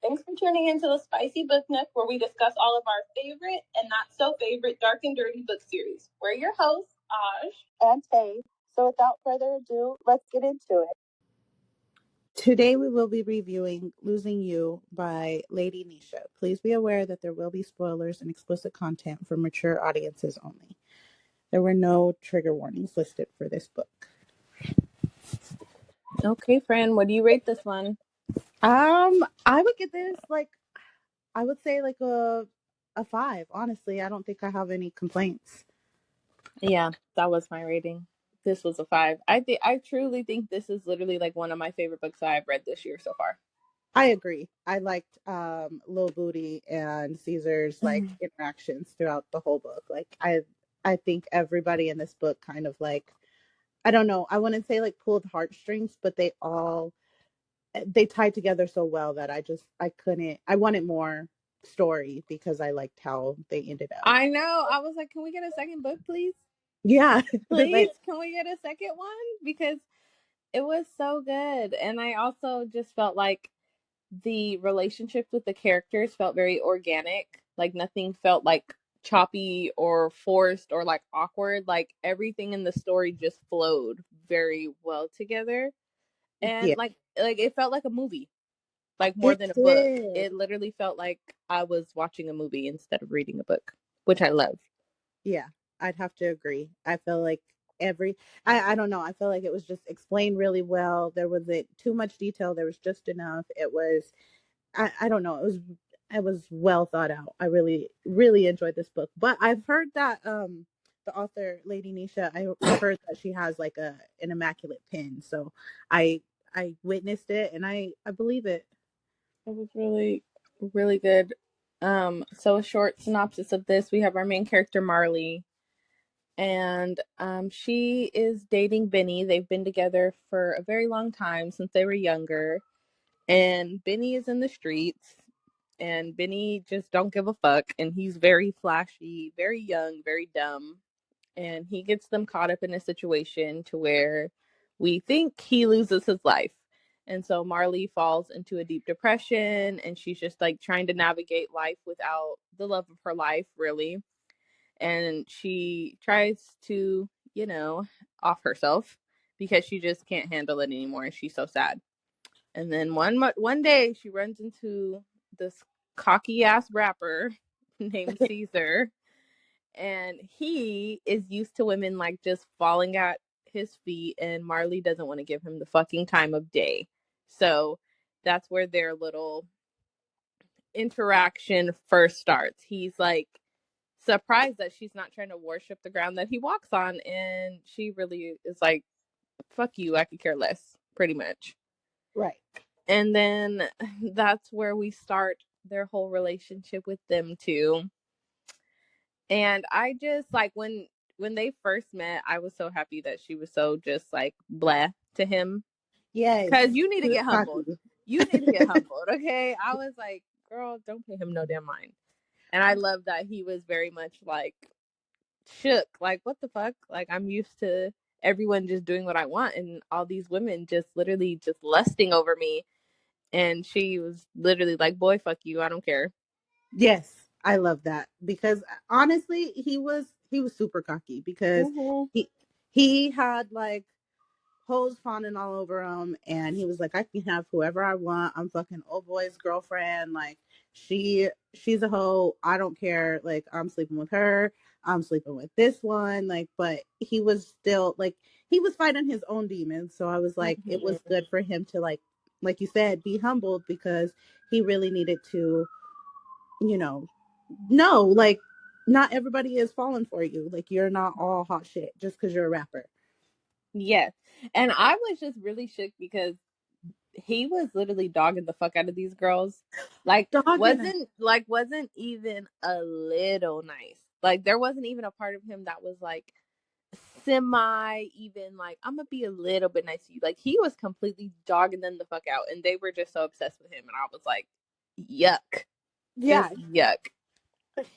Thanks for tuning into the Spicy Booknook, where we discuss all of our favorite and not so favorite dark and dirty book series. We're your hosts, Augh and Tay. So without further ado, let's get into it. Today we will be reviewing Losing You by Lady Nesha. Please be aware that there will be spoilers and explicit content for mature audiences only. There were no trigger warnings listed for this book. Okay, friend, what do you rate this one? I would give this I would say a 5. Honestly, I don't think I have any complaints. Yeah, that was my rating. This was a 5. I truly think this is literally like one of my favorite books I've read this year so far. I agree. I liked Lil Booty and Caesar's interactions throughout the whole book. I think everybody in this book kind of I don't know, I wouldn't say pulled heartstrings, but they tied together so well that I wanted more story because I liked how they ended up. I know. I was like, can we get a second book, please? Yeah. Please, can we get a second one? Because it was so good. And I also just felt like the relationship with the characters felt very organic. Like nothing felt like choppy or forced or like awkward. Like everything in the story just flowed very well together. And Yeah, like it felt like a movie. Like more it than a book. did. It literally felt like I was watching a movie instead of reading a book, which I love. Yeah, I'd have to agree. I feel like I don't know, I feel like it was just explained really well. There wasn't too much detail, there was just enough. It was I don't know, it was well thought out. I really really enjoyed this book. But I've heard that the author Lady Nisha, I've heard that she has an immaculate pen. So I witnessed it and I believe it. It was really, really good. So a short synopsis of this: we have our main character Marley, and she is dating Benny. They've been together for a very long time since they were younger, and Benny is in the streets, and Benny just don't give a fuck, and he's very flashy, very young, very dumb, and he gets them caught up in a situation to where we think he loses his life. And so Marley falls into a deep depression, and she's just like trying to navigate life without the love of her life, really. And she tries to, off herself because she just can't handle it anymore, and she's so sad. And then one day she runs into this cocky ass rapper named Caesar, and he is used to women like just falling at his feet, and Marley doesn't want to give him the fucking time of day. So that's where their little interaction first starts. He's like surprised that she's not trying to worship the ground that he walks on, and she really is like, fuck you, I could care less, pretty much. Right. And then that's where we start their whole relationship with them two. And I just like when they first met, I was so happy that she was so just like blah to him. Yes. Because you need to He was get humbled. cocky. You need to get humbled, okay? I was like, girl, don't pay him no damn mind. And I love that he was very much like shook. Like, what the fuck? Like, I'm used to everyone just doing what I want, and all these women just literally just lusting over me. And she was literally like, boy, fuck you. I don't care. Yes, I love that because honestly, he was super cocky because Mm-hmm. he had hoes fawning all over him, and he was like, I can have whoever I want. I'm fucking old boy's girlfriend. She's a hoe. I don't care. I'm sleeping with her. I'm sleeping with this one. But he was still he was fighting his own demons. So I was like, it was good for him to like you said, be humbled because he really needed to, you know, no, not everybody is falling for you. You're not all hot shit just because you're a rapper. Yes. And I was just really shook because he was literally dogging the fuck out of these girls. Dogging. Wasn't even a little nice. Like there wasn't even a part of him that was like semi even like I'm gonna be a little bit nice to you. Like he was completely dogging them the fuck out, and they were just so obsessed with him, and I was like, yuck. Yeah, Just yuck.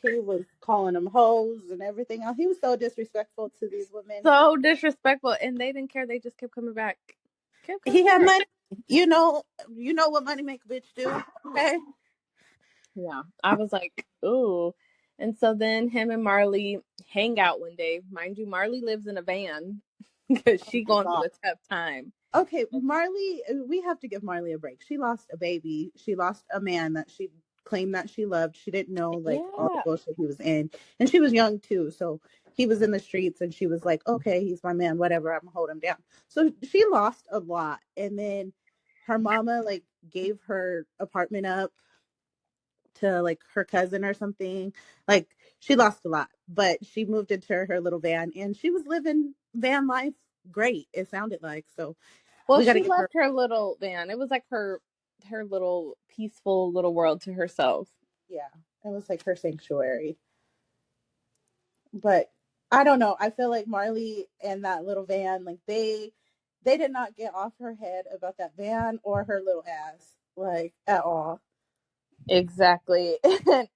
He was calling them hoes and everything else. He was so disrespectful to these women. So disrespectful, and they didn't care. They just kept coming back. Kept He coming had back. money. You know what money make a bitch do. Okay. Yeah. I was like, ooh. And so then him and Marley hang out one day. Mind you, Marley lives in a van because Oh she my going god. through a tough time. Okay, Marley, we have to give Marley a break. She lost a baby. She lost a man that she claimed that she loved. She didn't know like all the Yeah. bullshit he was in. And she was young too. So he was in the streets and she was like, okay, he's my man, whatever, I'm gonna hold him down. So she lost a lot. And then her mama like gave her apartment up to like her cousin or something. Like she lost a lot, but she moved into her little van and she was living van life great, it sounded like. So Well, we got to she give her. loved her little van. It was like her little peaceful little world to herself. Yeah, it was like her sanctuary. But I don't know. I feel like Marley and that little van, like they did not get off her head about that van or her little ass, like at all. Exactly. And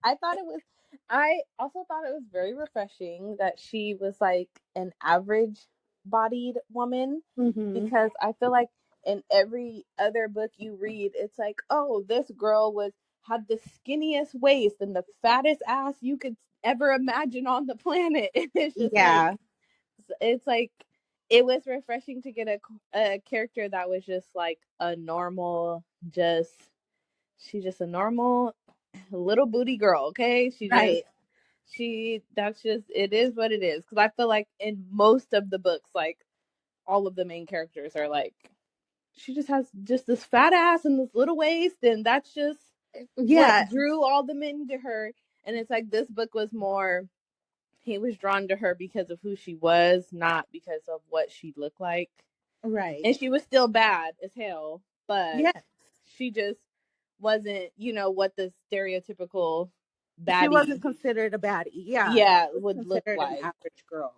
I also thought it was very refreshing that she was like an average bodied woman Mm-hmm. because I feel like in every other book you read, it's like, oh, this girl had the skinniest waist and the fattest ass you could ever imagine on the planet. And Yeah, it's like, it was refreshing to get a character that was just like a normal, just she's just a normal little booty girl, okay? right, That's just, it is what it is. Because I feel like in most of the books, like all of the main characters are like, she just has just this fat ass and this little waist, and that's just what yeah, drew all the men to her. And it's like this book was more, he was drawn to her because of who she was, not because of what she looked like. right. And she was still bad as hell, but Yes, she just wasn't, what the stereotypical she wasn't baddie, considered a baddie. Yeah, yeah, she was would look considered an like. average girl.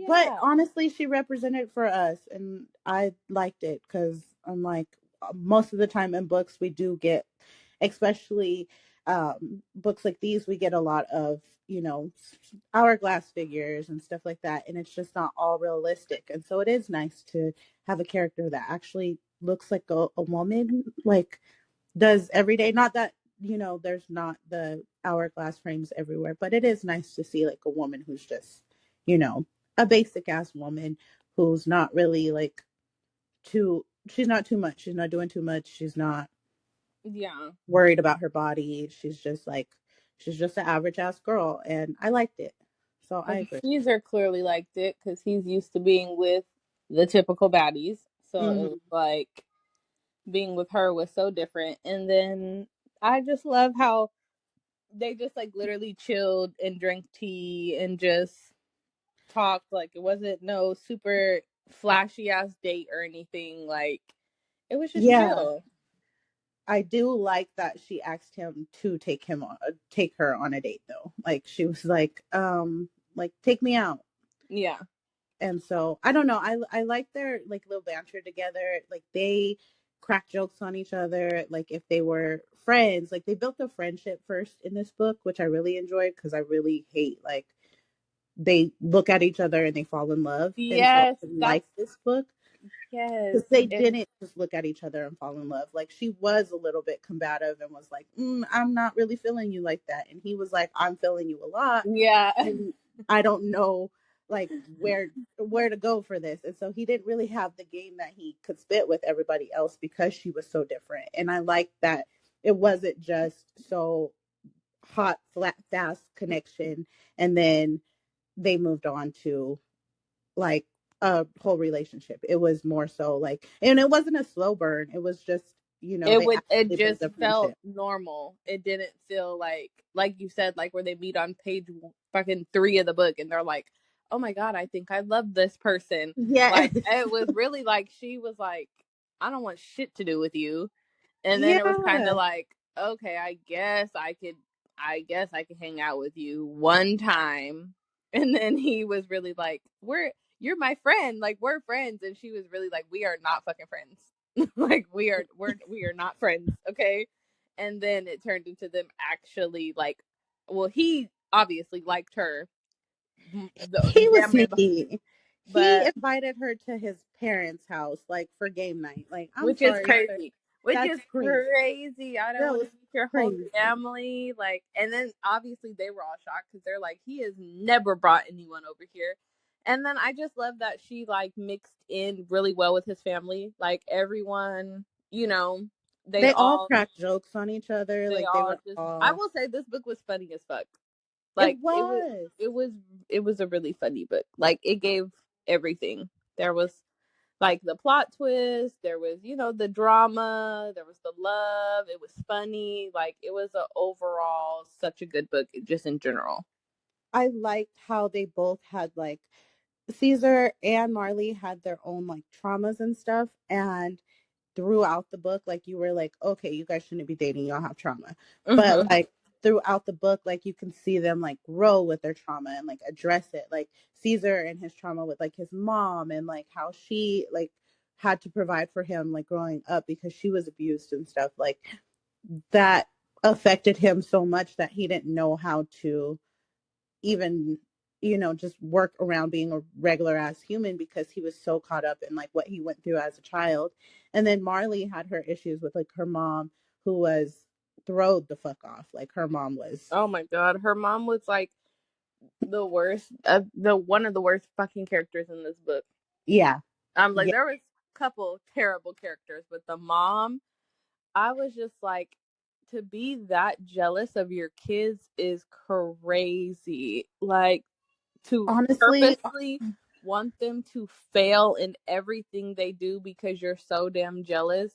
But Yeah. honestly, she represented for us, and I liked it because I'm like, most of the time in books we do get, especially books like these, we get a lot of hourglass figures and stuff like that, and it's just not all realistic. And so it is nice to have a character that actually looks like a woman, like does every day. Not that there's not the hourglass frames everywhere, but it is nice to see like a woman who's just you know a basic ass woman who's not really like too she's not too much, she's not doing too much, she's not Yeah. worried about her body, she's just an average ass girl, and I liked it, so I And agree. Caesar clearly liked it because he's used to being with the typical baddies. So it was Hmm. like being with her was so different. And then I just love how they just like literally chilled and drank tea and just talked. Like it wasn't no super flashy ass date or anything. Like it was just Yeah, chill. I do like that she asked him to take her on a date though. Like she was like take me out. Yeah. And so I don't know. I like their like little banter together. Like they crack jokes on each other. Like if they were friends, like they built a friendship first in this book, which I really enjoyed because I really hate like they look at each other and they fall in love. And so Yes, I that's like this book yes. because they It, didn't just look at each other and fall in love. Like she was a little bit combative and was like, "I'm not really feeling you like that," and he was like, "I'm feeling you a lot, yeah. and I don't know like where to go for this." And so he didn't really have the game that he could spit with everybody else because she was so different. And I like that it wasn't just so hot, flat, fast connection, and then they moved on to like a whole relationship. It was more so like, and it wasn't a slow burn. It was just, they It actually built just a felt friendship. normal. It didn't feel like you said, like where they meet on page fucking 3 of the book and they're like, "Oh my god, I think I love this person." Yes. Like it was really like she was like, "I don't want shit to do with you." And then it was kind of Yeah. like, "Okay, I guess I could hang out with you one time." And then he was really like, you're my friend, like we're friends." And she was really like, "We are not fucking friends." Like we are not friends, okay? And then it turned into them actually like well, he obviously liked her, He was damn near, sneaky. He but invited her to his parents' house, like for game night. Like, I'm which is sorry, sir. crazy. Which That's is crazy. crazy. I don't That want was to meet your whole crazy. family. Like, and then obviously they were all shocked because they're like, he has never brought anyone over here. And then I just love that she like mixed in really well with his family. Like everyone, you know, they They all all cracked jokes on each other. they Like they all were just. I all. will say this book was funny as fuck. It Like was. it was, it was a really funny book. Like it gave everything. There was like the plot twist, there was, you know, the drama, there was the love, it was funny. Like it was a overall such a good book just in general. I liked how they both had like Caesar and Marley had their own like traumas and stuff, and throughout the book, like you were like, okay, you guys shouldn't be dating, y'all have trauma. But Mm-hmm. like throughout the book, like you can see them like grow with their trauma and like address it. Like Caesar and his trauma with like his mom and like how she like had to provide for him like growing up because she was abused and stuff. Like that affected him so much that he didn't know how to even just work around being a regular ass human because he was so caught up in like what he went through as a child. And then Marley had her issues with like her mom, who was throwed the fuck off. Like her mom was. Oh my god, her mom was like the worst, the one of the worst fucking characters in this book. Yeah. Like Yeah. there was a couple terrible characters, but the mom, I was just like, to be that jealous of your kids is crazy. Like to Honestly, purposely want them to fail in everything they do because you're so damn jealous,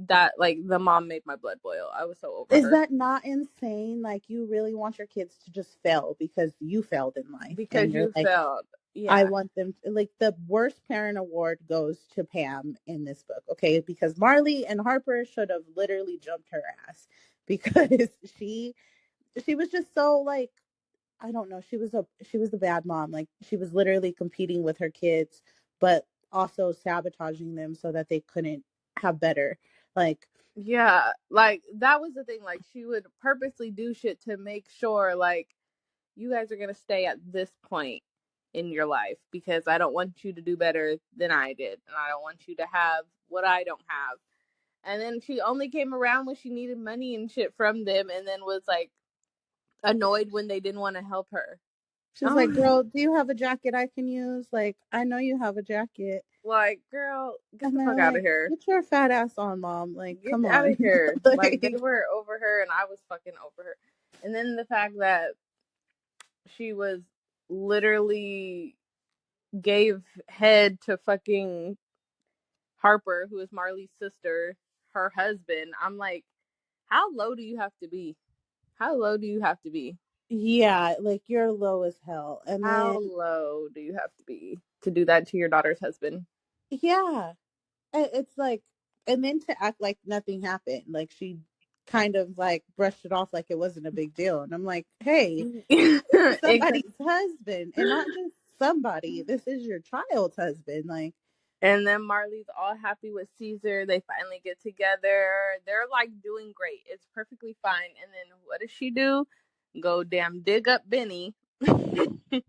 that like the mom made my blood boil. I was so over is her that not insane? Like you really want your kids to just fail because you failed in life and because you're you like, failed. I Yeah. want them to, like the worst parent award goes to Pam in this book, okay? Because Marley and Harper should have literally jumped her ass because she she was just so like, I don't know, she was the bad mom. Like she was literally competing with her kids but also sabotaging them so that they couldn't have better. Like Yeah, like that was the thing. Like she would purposely do shit to make sure like you guys are gonna stay at this point in your life because I don't want you to do better than I did, and I don't want you to have what I don't have. And then she only came around when she needed money and shit from them, and then was like annoyed when they didn't want to help her. she's like, Oh, "Girl, do you have a jacket I can use? Like I know you have a jacket." like girl, get And the they're fuck out of like, here. "Get your fat ass on, mom. Like Get come out on." of here. Like they Like were over her, and I was fucking over her. And then the fact that she was literally gave head to fucking Harper, who is Marley's sister, her husband. I'm like, how low do you have to be? How low do you have to be? yeah, like you're low as hell. And then How low do you have to be to do that to your daughter's husband? yeah, it's like, and then to act like nothing happened. Like she kind of like brushed it off like it wasn't a big deal. And I'm like, hey, this is Exactly. somebody's husband, and not just somebody. This is your child's husband. Like, And then Marley's all happy with Caesar. They finally get together. They're like doing great. It's perfectly fine. And then what does she do? Go damn dig up Benny.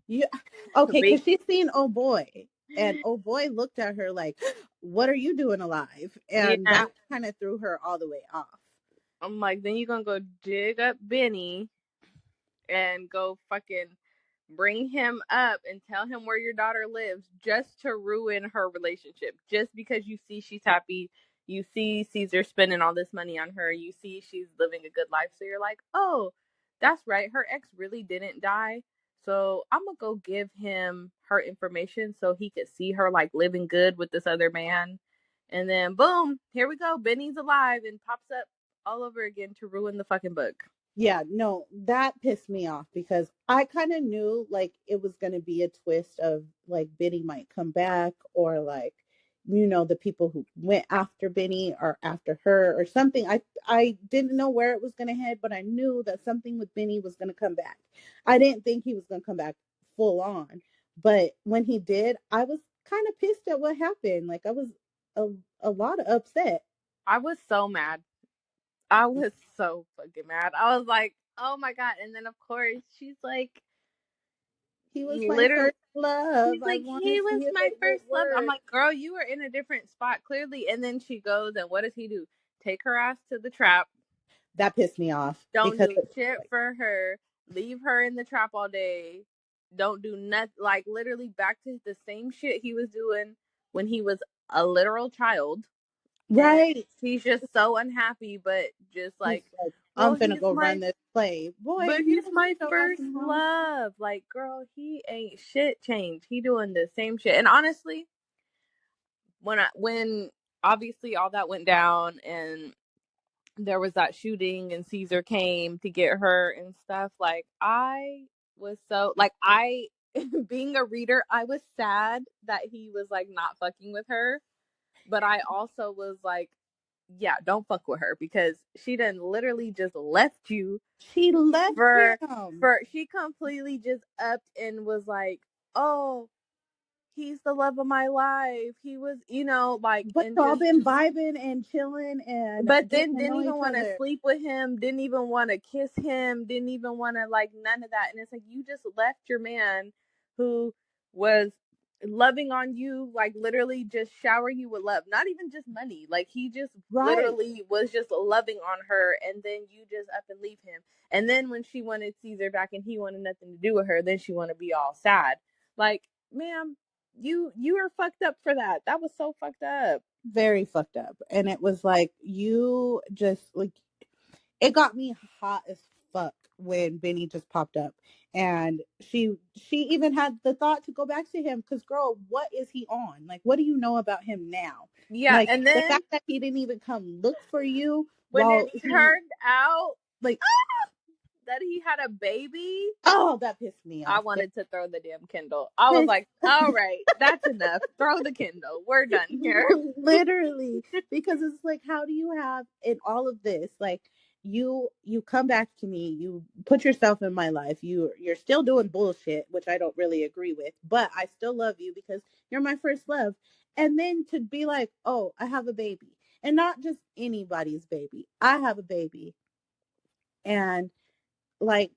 yeah, okay, Be- because she's seen oh boy, and oh boy looked at her like, what are you doing alive? And yeah. that kind of threw her all the way off. I'm like, then you're gonna go dig up Benny and go fucking bring him up and tell him where your daughter lives just to ruin her relationship. Just because you see she's happy, you see Caesar spending all this money on her, you see she's living a good life. So you're like, oh, that's right. Her ex really didn't die. So I'm gonna go give him her information so he could see her like living good with this other man. And then boom, here we go. Benny's alive and pops up all over again to ruin the fucking book. Yeah, no, that pissed me off because I kind of knew like it was going to be a twist of like Benny might come back, or like the people who went after Benny or after her or something. I didn't know where it was going to head, but I knew that something with Benny was going to come back. I didn't think he was going to come back full on, but when he did, I was kind of pissed at what happened. Like I was a, a lot upset. I was so mad. I was so fucking mad. I was like, Oh my god! And then of course she's like, He was my literally, first love. she's I like, want to he was see if my it would first love. I'm work. like, girl, you were in a different spot clearly. And then she goes, and what does he do? Take her ass to the trap. That pissed me off Don't because do it was shit like, for her. Leave her in the trap all day. Don't do nothing. Like literally back to the same shit he was doing when he was a literal child. And right. he's just so unhappy, but just He's like, like, well, I'm finna go run this play. Boy, but you he's don't my get your ass first in the house. love. Like, girl, he ain't shit changed. He doing the same shit. And honestly, when obviously all that went down and there was that shooting and Caesar came to get her and stuff, like I was so like I being a reader, I was sad that he was like not fucking with her, but I also was like, yeah, don't fuck with her because she done literally just left you She left for him. for she completely just upped and was like, oh, he's the love of my life. He was, like, But and y'all just, been vibing and chilling and but getting then to didn't know even each want to other. sleep with him, didn't even want to kiss him, didn't even want to, like, none of that. And it's like, you just left your man who was loving on you, like, literally just showering you with love, not even just money. Like, he just Right. literally was just loving on her. And then you just up and leave him. And then when she wanted Caesar back and he wanted nothing to do with her, then she wanted to be all sad. Like, ma'am, you are fucked up for that. That was so fucked up. Very fucked up. And it was like, you just like, it got me hot as fuck when Benny just popped up. And she even had the thought to go back to him because, girl, what is he on? Like, what do you know about him now? Yeah, Like, and the then fact that he didn't even come look for you when it while he, turned out like, that he had a baby, oh, that pissed me I off. wanted to throw the damn Kindle. I was Pissed like, all right, that's enough. Throw the Kindle. We're done here. literally, because it's like, how do you have in all of this, like, you come back to me, you put yourself in my life, you're still doing bullshit, which I don't really agree with, but I still love you because you're my first love. And then to be like, oh, I have a baby, and not just anybody's baby, I have a baby, and like,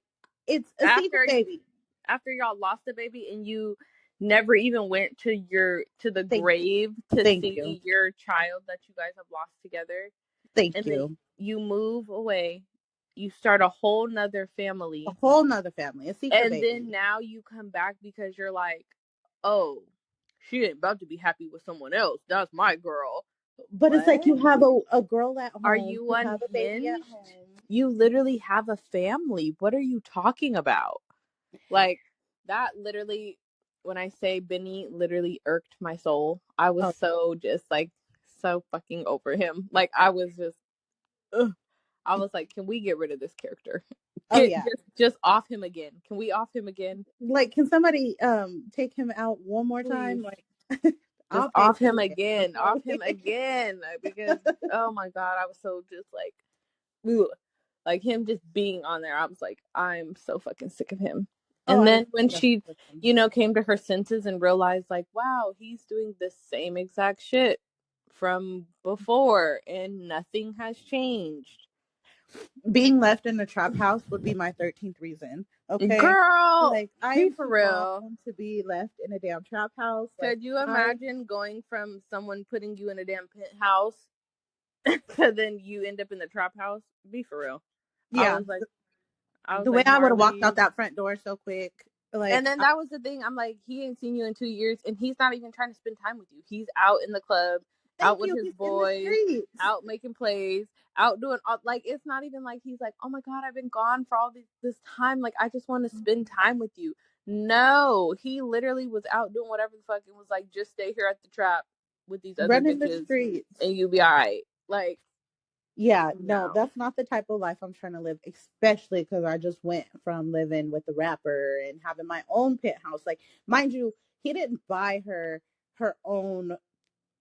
it's a secret After baby. after y'all lost the baby and you never even went to the Thank you. grave to Thank you. see your child that you guys have lost together, Thank and then you. you move away, you start a whole nother A family, whole nother family, a secret and baby. then now you come back because you're like, oh, she ain't about to be happy with someone else. That's my girl. But it's like, What? you have a girl at Are home, you you have a baby at unhinged? home. You literally have a family. What are you talking about? Like, that literally, when I say Benny literally irked my soul, I was Oh, so just like, so fucking over him. Like, I was just, ugh. I was like, can we get rid of this character? oh Get yeah. just off him again. Can we off him again? Like, can somebody take him out one more Please. time? Like, Just I'll pay off for him it. again. Off Okay. him again. Because oh my god, I was so just like, ugh. Like him just being on there, I was like, I'm so fucking sick of him. Oh, And I was then when disgusted she, with him. came to her senses and realized, like, wow, he's doing the same exact shit from before and nothing has changed. Being left in a trap house would be my 13th reason. Okay. Girl, Like, I be am for too grown real. to be left in a damn trap house. Like, Could you I, imagine going from someone putting you in a damn penthouse to then you end up in the trap house? Be for real. I yeah, was like, I was the way like, I would have walked out Marley. that front door so quick. And Like, then that was the thing. I'm like, he ain't seen you in 2 years, and he's not even trying to spend time with you. He's out in the club, out thank with you. his He's in the boys, streets. out making plays, out doing all, like it's not even like he's like, oh my god, I've been gone for all this time. Like I just want to spend time with you. No, he literally was out doing whatever the fuck and was like, just stay here at the trap with these other Running the bitches, streets. and you'll be all right. Like Yeah, no, no. that's not the type of life I'm trying to live, especially because I just went from living with the rapper and having my own penthouse. Like, mind you, he didn't buy her own,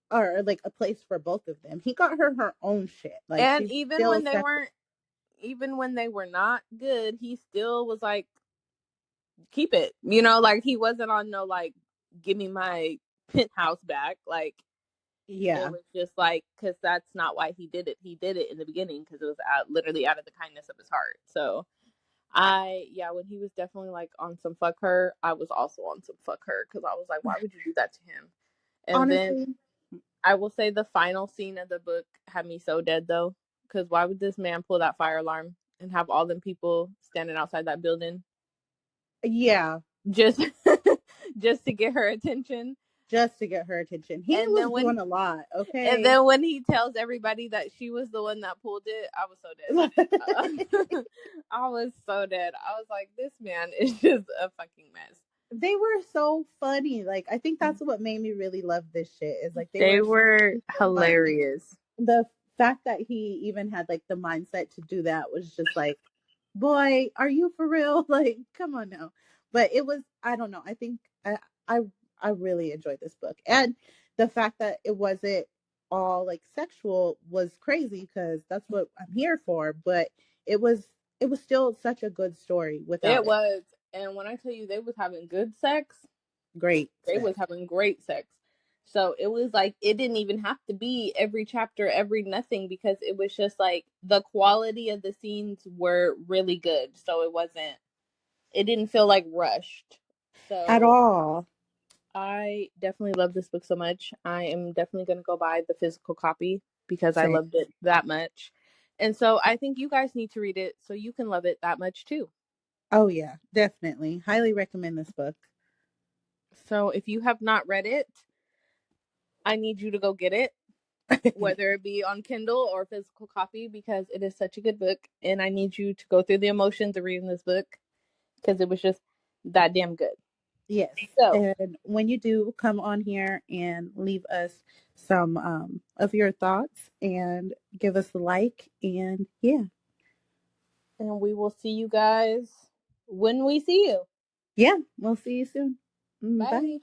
or like a place for both of them. He got her own shit. Like, And she's still separate. even when they were not good, he still was like, keep it. Like he wasn't on no like, give me my penthouse back. Like it Yeah, was just like, because that's not why he did it. He did it in the beginning because it was literally out of the kindness of his heart. So When he was definitely like on some fuck her, I was also on some fuck her because I was like, why would you do that to him? And then Honestly, I will say the final scene of the book had me so dead though, because why would this man pull that fire alarm and have all them people standing outside that building yeah, just just to get her attention? just to get her attention. He And was then doing a lot, and okay? then when he tells everybody that she was the one that pulled it, I was so dead. I was so dead. I was like, this man is just a fucking mess. They were so funny. Like, I think that's what made me really love this shit. Is like they They were were super funny. hilarious. The fact that he even had like the mindset to do that was just like, boy, are you for real? Like, come on now. But it was, I don't know. I think I I really enjoyed this book, and the fact that it wasn't all like sexual was crazy because that's what I'm here for. But it was it was still such a good story without It it. was. And when I tell you they was having good sex, Great they sex. was having great sex. So it was like it didn't even have to be every chapter, every nothing, because it was just like the quality of the scenes were really good. So it didn't feel like rushed. At So all. I definitely love this book so much. I am definitely going to go buy the physical copy because I Same. loved it that much. And so I think you guys need to read it so you can love it that much too. Oh yeah, definitely. Highly recommend this book. So if you have not read it, I need you to go get it, whether it be on Kindle or physical copy, because it is such a good book. And I need you to go through the emotions of reading this book because it was just that damn good. Yes. So, And when you do, come on here and leave us some of your thoughts and give us a like. And yeah. and we will see you guys when we see you. Yeah. We'll see you soon. Bye. Bye.